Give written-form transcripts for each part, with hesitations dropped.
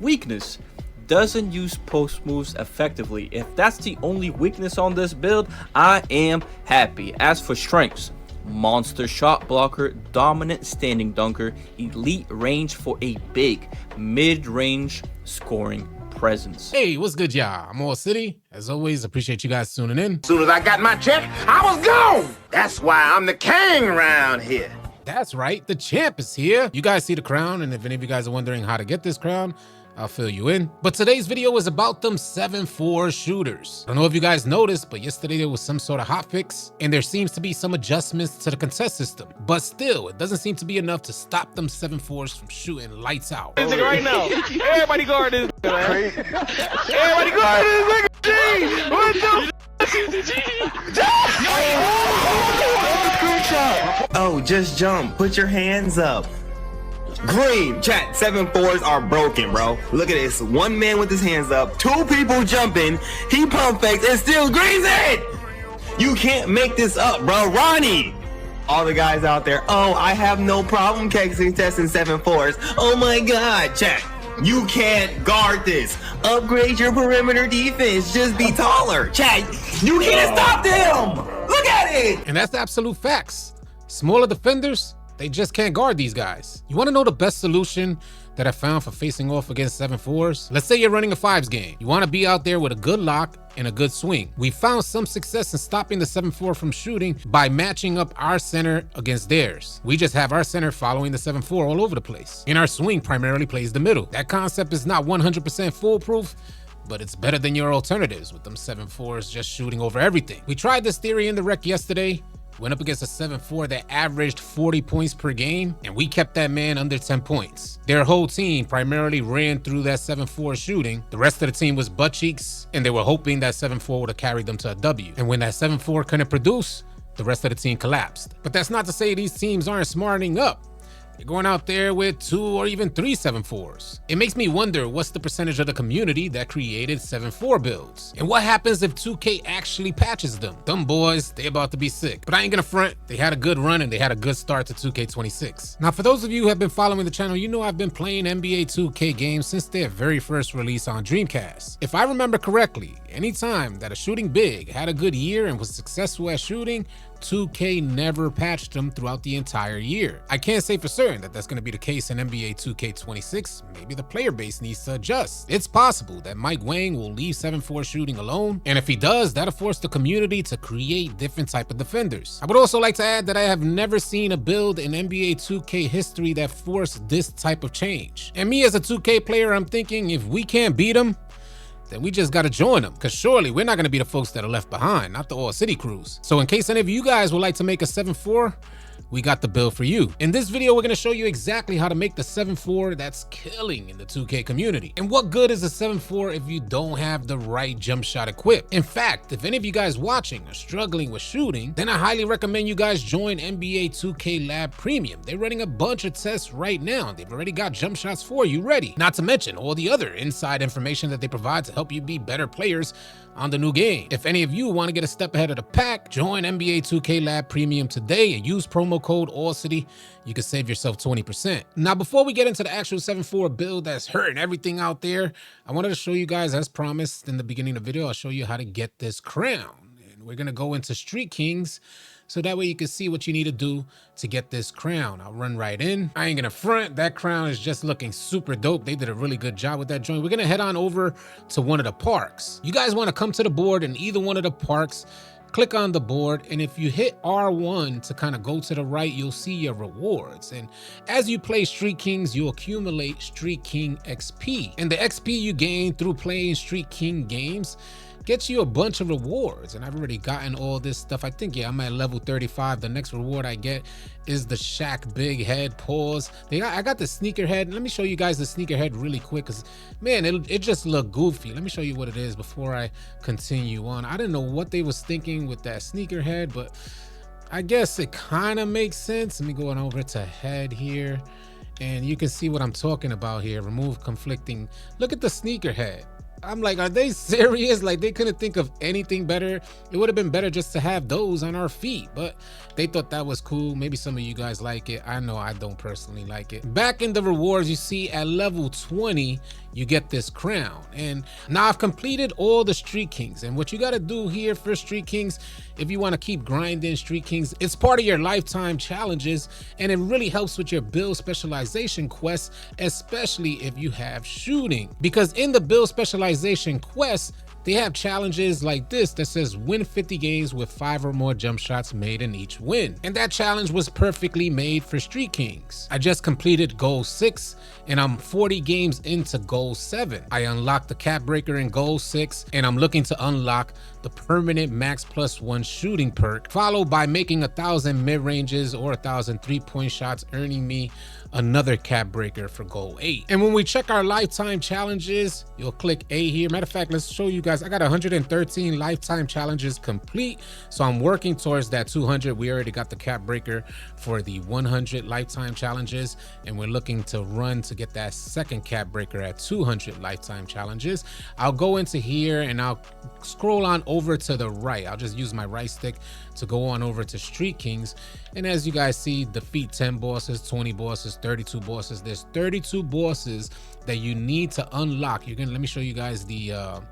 Weakness: doesn't use post moves effectively. If that's the only weakness on this build, I am happy. As for strengths: monster shot blocker, dominant standing dunker, elite range for a big mid-range scoring presence. Hey, what's good, y'all? I'm AllCity. As always, appreciate you guys tuning in. Soon as I got my check, I was gone. That's why I'm the king around here. That's right, the champ is here. You guys see the crown, and if any of you guys are wondering how to get this crown, I'll fill you in. But today's video is about them 7-4 shooters. I don't know if you guys noticed, but yesterday there was some sort of hotfix, and there seems to be some adjustments to the contest system. But still, it doesn't seem to be enough to stop them 7-4s from shooting lights out. This nigga right now. Everybody guard this nigga, man. Everybody guard this nigga. G! What the Oh, just jump. Put your hands up. Green, chat, 7-4s are broken, bro. Look at this. One man with his hands up, two people jumping, he pump fakes and still greens it! You can't make this up, bro. Ronnie! All the guys out there, oh, I have no problem testing 7-4s. Oh my god, chat. You can't guard this. Upgrade your perimeter defense. Just be taller. Chat, you can't stop them! Look at it! And that's the absolute facts. Smaller defenders, they just can't guard these guys. You wanna know the best solution that I found for facing off against 7-4s? Let's say you're running a 5s game. You wanna be out there with a good lock and a good swing. We found some success in stopping the 7-4 from shooting by matching up our center against theirs. We just have our center following the 7-4 all over the place. And our swing primarily plays the middle. That concept is not 100% foolproof, but it's better than your alternatives with them 7-4s just shooting over everything. We tried this theory in the rec yesterday. Went up against a 7-4 that averaged 40 points per game, and we kept that man under 10 points. Their whole team primarily ran through that 7-4 shooting. The rest of the team was butt cheeks, and they were hoping that 7-4 would have carried them to a W. And when that 7-4 couldn't produce, the rest of the team collapsed. But that's not to say these teams aren't smartening up. They're going out there with 2 or even 3 7-4s. It makes me wonder what's the percentage of the community that created 7-4 builds. And what happens if 2K actually patches them? Them boys, they about to be sick. But I ain't gonna front, they had a good run and they had a good start to 2K26. Now for those of you who have been following the channel, you know I've been playing NBA 2K games since their very first release on Dreamcast. If I remember correctly, anytime that a shooting big had a good year and was successful at shooting, 2K never patched them throughout the entire year. I can't say for certain that that's going to be the case in NBA 2K26. Maybe the player base needs to adjust. It's possible that Mike Wang will leave 7-4 shooting alone, and if he does, that'll force the community to create different type of defenders. I would also like to add that I have never seen a build in NBA 2K history that forced this type of change. And me as a 2K player, I'm thinking if we can't beat them, then we just gotta join them, because surely we're not gonna be the folks that are left behind, not the AllCity crews. So in case any of you guys would like to make a 7-4, we got the build for you. In this video, we're gonna show you exactly how to make the 7-4 that's killing in the 2K community. And what good is a 7-4 if you don't have the right jump shot equipped? In fact, if any of you guys watching are struggling with shooting, then I highly recommend you guys join NBA 2K Lab Premium. They're running a bunch of tests right now. They've already got jump shots for you ready. Not to mention all the other inside information that they provide to help you be better players on the new game. If any of you want to get a step ahead of the pack, join NBA 2K Lab Premium today and use promo code AllCity. You can save yourself 20%. Now, before we get into the actual 7-4 build that's hurting everything out there, I wanted to show you guys, as promised in the beginning of the video, I'll show you how to get this crown. And we're gonna go into Street Kings, so that way you can see what you need to do to get this crown. I'll run right in. I ain't gonna front, that crown is just looking super dope. They did a really good job with that joint. We're gonna head on over to one of the parks. You guys wanna come to the board in either one of the parks, click on the board, and if you hit R1 to kind of go to the right, you'll see your rewards. And as you play Street Kings, you accumulate Street King XP. And the XP you gain through playing Street King games gets you a bunch of rewards, and I've already gotten all this stuff. I think, yeah, I'm at level 35. The next reward I get is the Shaq Big Head Pause. I got the sneaker head. Let me show you guys the sneaker head really quick, because man, it just looked goofy. Let me show you what it is before I continue on. I didn't know what they was thinking with that sneaker head, but I guess it kind of makes sense. Let me go on over to head here, and you can see what I'm talking about here. Remove conflicting. Look at the sneaker head. I'm like, are they serious? Like, they couldn't think of anything better. It would have been better just to have those on our feet, but they thought that was cool. Maybe some of you guys like it. I know I don't personally like it. Back in the rewards, you see at level 20, you get this crown. And now I've completed all the Street Kings, and what you got to do here for Street Kings, if you want to keep grinding Street Kings, it's part of your lifetime challenges, and it really helps with your build specialization quests, especially if you have shooting, because in the build specialization quests, they have challenges like this that says win 50 games with 5 or more jump shots made in each win. And that challenge was perfectly made for Street Kings. I just completed goal 6 and I'm 40 games into goal 7. I unlocked the cap breaker in goal 6 and I'm looking to unlock the permanent max +1 shooting perk, followed by making 1,000 mid-ranges or 1,000 3-point shots, earning me another cap breaker for goal 8. And when we check our lifetime challenges, you'll click A here. Matter of fact, let's show you guys. I got 113 lifetime challenges complete, so I'm working towards that 200. We already got the cap breaker for the 100 lifetime challenges, and we're looking to run to get that second cap breaker at 200 lifetime challenges. I'll go into here and I'll scroll on over to the right. I'll just use my right stick to go on over to Street Kings, and as you guys see, defeat 10 bosses, 20 bosses, 32 bosses. There's 32 bosses that you need to unlock. Let me show you guys the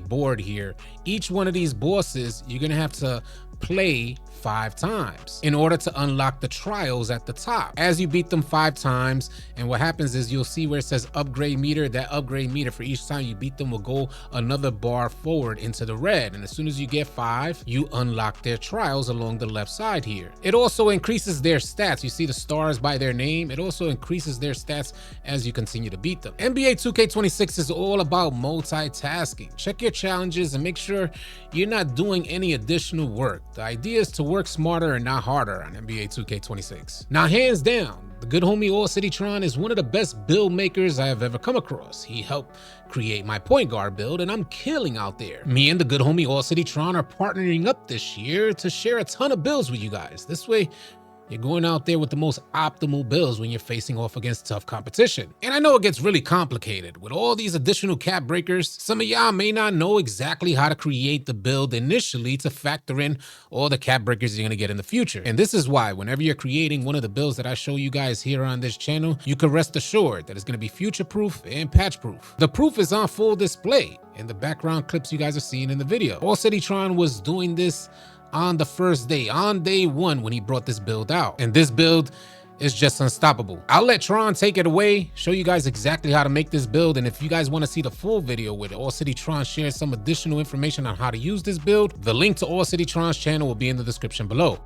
board here. Each one of these bosses you're gonna have to play 5 times in order to unlock the trials at the top. As you beat them 5 times, and what happens is you'll see where it says upgrade meter. That upgrade meter for each time you beat them will go another bar forward into the red, and as soon as you get 5, you unlock their trials along the left side here. It also increases their stats. You see the stars by their name. It also increases their stats as you continue to beat them. NBA 2K26 is all about multitasking. Check your challenges and make sure you're not doing any additional work. The idea is to work smarter and not harder on NBA 2K26. Now, hands down, the good homie AllCityTron is one of the best build makers I have ever come across. He helped create my point guard build, and I'm killing out there. Me and the good homie AllCityTron are partnering up this year to share a ton of builds with you guys. This way, you're going out there with the most optimal builds when you're facing off against tough competition. And I know it gets really complicated with all these additional cap breakers. Some of y'all may not know exactly how to create the build initially to factor in all the cap breakers you're gonna get in the future. And this is why whenever you're creating one of the builds that I show you guys here on this channel, you can rest assured that it's gonna be future-proof and patch-proof. The proof is on full display in the background clips you guys are seeing in the video. AllCityTron was doing this on the first day, on day 1, when he brought this build out. And this build is just unstoppable. I'll let Tron take it away, show you guys exactly how to make this build. And if you guys want to see the full video with AllCityTron shares some additional information on how to use this build, the link to AllCityTron's channel will be in the description below.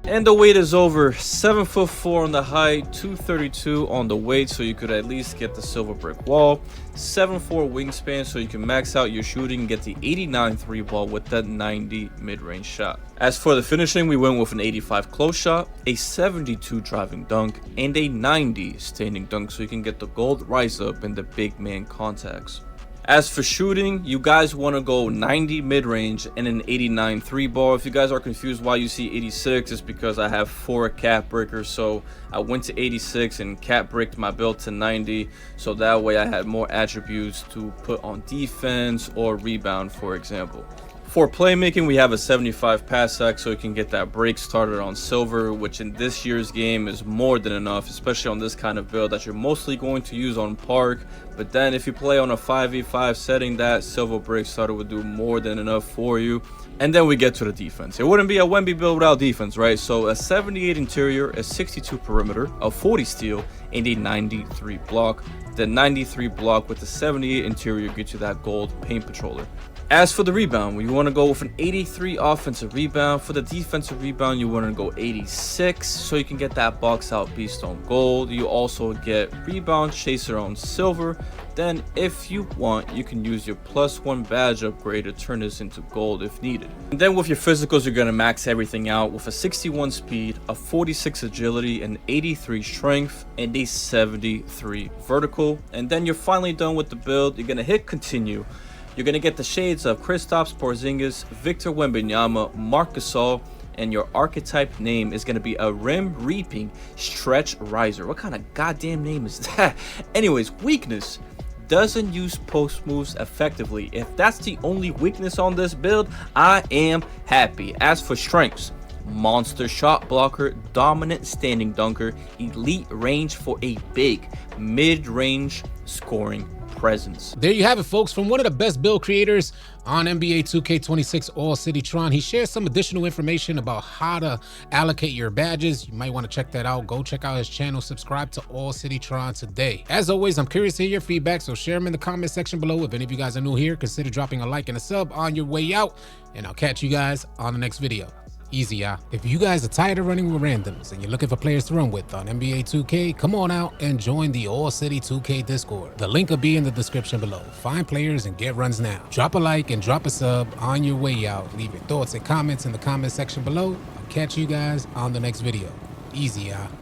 And the weight is over 7'4" on the height, 232 on the weight, so you could at least get the silver brick wall, 7'4" wingspan, so you can max out your shooting and get the 89 3 ball with that 90 mid-range shot. As for the finishing, we went with an 85 close shot, a 72 driving dunk, and a 90 standing dunk, so you can get the gold rise up in the big man contacts. As for shooting, you guys want to go 90 mid-range and an 89 3 ball. If you guys are confused why you see 86, it's because I have 4 cap breakers, so I went to 86 and cap bricked my build to 90, so that way I had more attributes to put on defense or rebound, for example. For playmaking, we have a 75 pass axe, so you can get that break started on silver, which in this year's game is more than enough, especially on this kind of build that you're mostly going to use on park. But then if you play on a 5v5 setting, that silver break starter would do more than enough for you. And then we get to the defense. It wouldn't be a Wemby build without defense, right? So a 78 interior, a 62 perimeter, a 40 steal, and a 93 block. The 93 block with the 78 interior gets you that gold paint patroller. As for the rebound, you want to go with an 83 offensive rebound. For the defensive rebound, you want to go 86, so you can get that box out beast on gold. You also get rebound chaser on silver. Then if you want, you can use your +1 badge upgrade to turn this into gold if needed. And then with your physicals, you're going to max everything out with a 61 speed, a 46 agility, an 83 strength, and a 73 vertical. And then you're finally done with the build. You're going to hit continue. You're going to get the shades of Kristaps Porzingis, Victor Wembanyama, Marc Gasol, and your archetype name is going to be a rim reaping stretch riser. What kind of goddamn name is that? Anyways, weakness: doesn't use post moves effectively. If that's the only weakness on this build, I am happy. As for strengths: monster shot blocker, dominant standing dunker, elite range for a big mid-range scoring presence. There you have it, folks, from one of the best build creators on NBA 2K26, AllCityTron. He shares some additional information about how to allocate your badges. You might want to check that out. Go check out his channel. Subscribe to AllCityTron today. As always, I'm curious to hear your feedback, so share them in the comment section below. If any of you guys are new here, consider dropping a like and a sub on your way out, and I'll catch you guys on the next video. Easy, y'all. If you guys are tired of running with randoms and you're looking for players to run with on NBA 2K, come on out and join the AllCity 2K Discord. The link will be in the description below. Find players and get runs now. Drop a like and drop a sub on your way out. Leave your thoughts and comments in the comment section below. I'll catch you guys on the next video. Easy, y'all.